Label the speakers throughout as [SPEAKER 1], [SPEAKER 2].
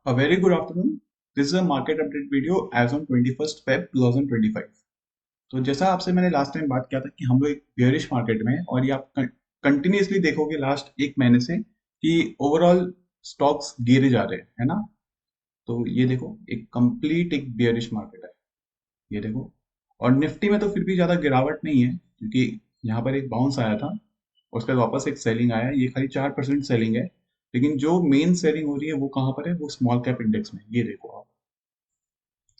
[SPEAKER 1] A very good afternoon. This is a market update video as on 21st Feb 2025. तो जैसा आपसे मैंने last time बात किया था कि हम लोग एक बेयरिश मार्केट में हैं और ये आप कंटिन्यूसली देखोगे लास्ट एक महीने से कि ओवरऑल स्टॉक्स गिरे जा रहे हैं, है ना। तो ये देखो एक कंप्लीट एक बेयरिश मार्केट है, ये देखो। और निफ्टी में तो फिर भी ज्यादा गिरावट नहीं है क्योंकि यहाँ पर एक बाउंस आया था और उसके बाद वापस एक सेलिंग आया, ये खाली 4% सेलिंग है। लेकिन जो मेन सेलिंग हो रही है वो कहाँ पर है, वो स्मॉल कैप इंडेक्स में, ये देखो आप।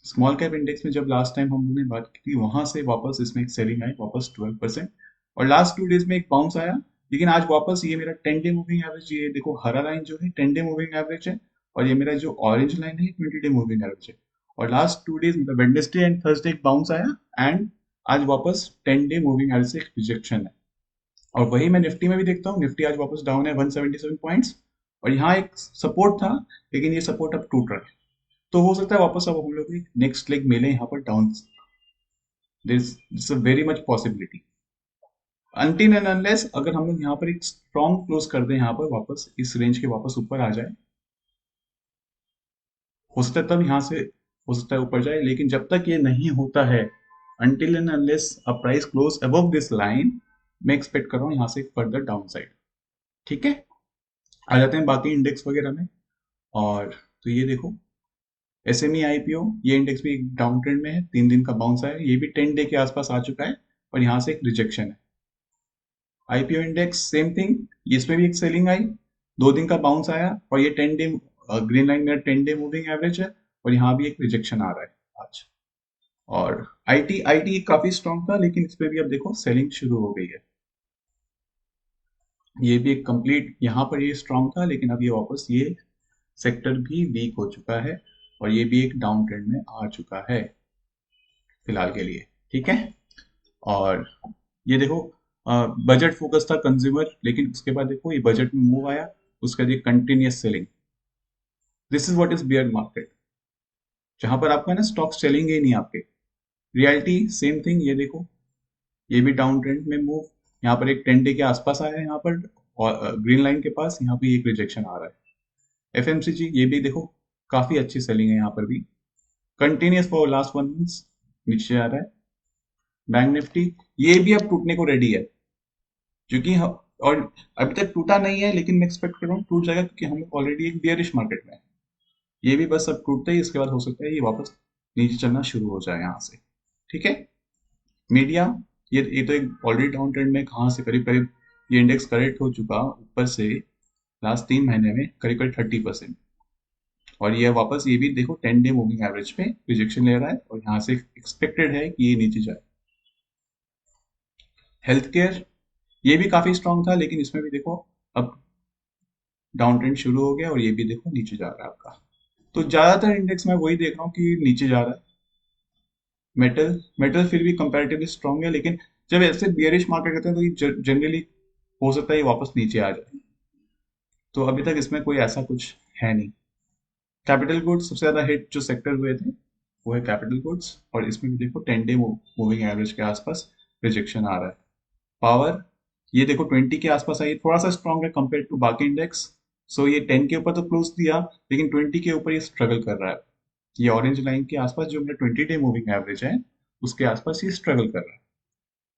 [SPEAKER 1] स्मॉल कैप इंडेक्स में जब लास्ट टाइम हम लोगों ने बात की थी वहां से वापस इसमें एक सेलिंग आई, वापस 12%। और लास्ट 2 डेज में एक बाउंस आया, लेकिन आज वापस ये मेरा 10 डे मूविंग एवरेज, ये देखो हरा लाइन जो है 10 डे मूविंग एवरेज है और ये मेरा जो ऑरेंज लाइन है 20 डे मूविंग एवरेज है। और लास्ट 2 डेज मतलब वेडनेसडे एंड थर्सडे एक बाउंस आया एंड आज वापस 10 डे मूविंग एवरेज से एक रिजेक्शन है। और वही मैं निफ्टी में भी देखता हूँ, निफ्टी आज वापस डाउन है 177 पॉइंट्स और यहाँ एक सपोर्ट था, लेकिन ये सपोर्ट अब टूट रहा है। तो हो सकता है वापस अब हम लोग नेक्स्ट लेग मिले यहाँ पर down. This a very much possibility until and unless अगर हम लोग यहाँ पर एक स्ट्रॉन्ग क्लोज कर दें, यहाँ पर वापस इस रेंज के वापस ऊपर आ जाए, हो सकता है तब यहाँ से हो सकता है ऊपर जाए। लेकिन जब तक ये नहीं होता है, until and unless a price close above this line, मैं एक्सपेक्ट कर रहा हूँ यहाँ से फर्दर डाउन साइड। ठीक है, आ जाते हैं बाकी इंडेक्स वगैरह में। और तो ये देखो एसएमई आईपीओ, ये इंडेक्स भी एक डाउन ट्रेंड में है, 3 दिन का बाउंस आया, ये भी 10 डे के आसपास आ चुका है और यहाँ से एक रिजेक्शन है। आईपीओ इंडेक्स सेम थिंग, इसमें भी एक सेलिंग आई, 2 दिन का बाउंस आया और ये 10 डे ग्रीन लाइन मेरा 10 डे मूविंग एवरेज है और यहाँ भी एक रिजेक्शन आ रहा है आज। और आईटी आईटी काफी स्ट्रांग था, लेकिन इस पे भी अब देखो सेलिंग शुरू हो गई है। ये भी एक कंप्लीट यहाँ पर ये स्ट्रांग था, लेकिन अब ये वापस ये सेक्टर भी वीक हो चुका है और ये भी एक डाउन ट्रेंड में आ चुका है फिलहाल के लिए। ठीक है, और ये देखो बजट फोकस था कंज्यूमर, लेकिन उसके बाद देखो ये बजट में मूव आया, उसका ये continuous selling. This is what is beer market, जहां पर आपका ना स्टॉक्स चलेंगे ही नहीं आपके। रियलिटी सेम थिंग, ये देखो ये भी डाउन ट्रेंड में मूव, यहाँ पर एक 10 डे के आसपास आया है यहाँ पर और ग्रीन लाइन के पास यहाँ पे एक रिजेक्शन आ रहा है। एफएमसीजी ये भी देखो काफी अच्छी सेलिंग है यहाँ पर भी, कंटिन्यूस फॉर लास्ट 1 मंथ नीचे आ रहा है। बैंक निफ्टी ये भी अब टूटने को रेडी है क्योंकि और अभी तक टूटा नहीं है, लेकिन मैं एक्सपेक्ट कर रहा हूँ टूट जाएगा क्योंकि हम लोग ऑलरेडी एक बियरिश मार्केट में है। ये भी बस अब टूटते ही इसके बाद हो सकता है ये वापस नीचे चलना शुरू हो जाए यहाँ से। ठीक है, मीडिया ये तो एक ऑलरेडी डाउन ट्रेंड में, कहाँ से करीब करीब ये इंडेक्स करेक्ट हो चुका ऊपर से लास्ट 3 महीने में करीब करीब 30%। और ये वापस ये भी देखो 10 डे मूविंग एवरेज पे रिजेक्शन ले रहा है और यहाँ से एक्सपेक्टेड है कि ये नीचे जाए। हेल्थ केयर ये भी काफी स्ट्रांग था, लेकिन इसमें भी देखो अब डाउन ट्रेंड शुरू हो गया और ये भी देखो नीचे जा रहा है आपका। तो ज्यादातर इंडेक्स में वही देख रहा हूँ कि नीचे जा रहा है। मेटल मेटल फिर भी कंपैरेटिवली स्ट्रांग है, लेकिन जब ऐसे बियरिश मार्केट रहते हैं तो ये जनरली हो सकता है ये वापस नीचे आ जाए। तो अभी तक इसमें कोई ऐसा कुछ है नहीं। कैपिटल गुड्स सबसे ज्यादा हिट जो सेक्टर हुए थे वो है कैपिटल गुड्स, और इसमें भी देखो 10 डे मूविंग एवरेज के आसपास रिजेक्शन आ रहा है। पावर ये देखो 20 के आसपास आई, थोड़ा सा स्ट्रांग है कंपेयर टू बाकी इंडेक्स। सो ये 10 के ऊपर तो क्लोज दिया, लेकिन 20 के ऊपर ये स्ट्रगल कर रहा है। ये ऑरेंज लाइन के आसपास जो मेरा 20 डे मूविंग एवरेज है उसके आसपास ये स्ट्रगल कर रहा है।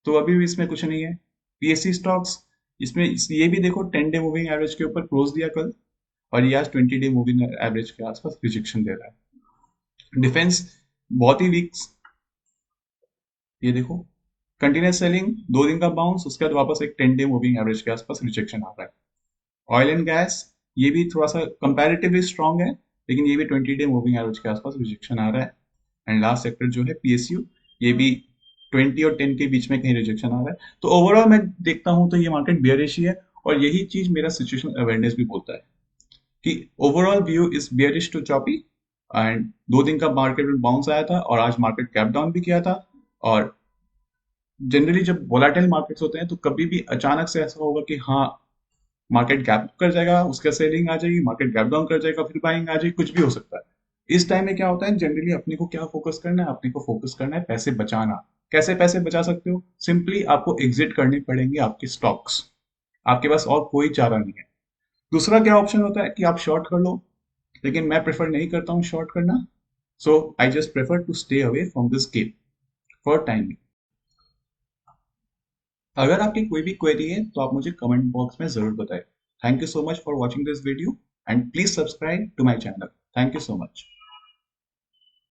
[SPEAKER 1] तो अभी भी इसमें कुछ नहीं है। पीएससी स्टॉक्स इसमें ये भी देखो 10 डे मूविंग एवरेज के ऊपर क्लोज दिया कल और ये आज 20 डे मूविंग एवरेज के आसपास रिजेक्शन दे रहा है। डिफेंस बहुत ही वीक, ये देखो कंटिन्यूस सेलिंग, 2 दिन का बाउंस, उसके बाद वापस एक 10 डे मूविंग एवरेज के आसपास रिजेक्शन आ रहा है। ऑयल एंड गैस ये भी थोड़ा सा कंपैरेटिवली स्ट्रांग है, लेकिन ये भी 20 डे मूविंग एवरेज के आसपास रिजेक्शन आ रहा है। एंड लास्ट सेक्टर जो है पीएसयू, ये भी 20 और 10 के बीच में कहीं रिजेक्शन आ रहा है। तो ओवरऑल मैं देखता हूं तो ये मार्केट बेयरिश ही है, और यही चीज मेरा सिचुएशनल अवेयरनेस भी बोलता है कि overall view is bearish to choppy. And 2 दिन का मार्केट में बाउंस आया था और आज मार्केट कैप डाउन भी किया था। और जनरली जब वोलाटाइल मार्केट्स होते हैं तो कभी भी अचानक से ऐसा होगा कि हाँ मार्केट गैप कर जाएगा, उसका सेलिंग आ जाएगी, मार्केट गैप डाउन कर जाएगा, फिर बाइंग आ जाएगी, कुछ भी हो सकता है। इस टाइम में क्या होता है जनरली अपने को क्या फोकस करना है, अपने को फोकस करना है पैसे बचाना। कैसे पैसे बचा सकते हो, सिंपली आपको एग्जिट करने पड़ेंगे आपके स्टॉक्स, आपके पास और कोई चारा नहीं है। दूसरा क्या ऑप्शन होता है कि आप शॉर्ट कर लो, लेकिन मैं प्रेफर नहीं करता हूँ शॉर्ट करना, so I just prefer to stay away from this game for time. अगर आपकी कोई भी क्वेरी है तो आप मुझे कमेंट बॉक्स में जरूर बताएं। Thank you so much for watching this video and please subscribe to my channel. Thank you so much.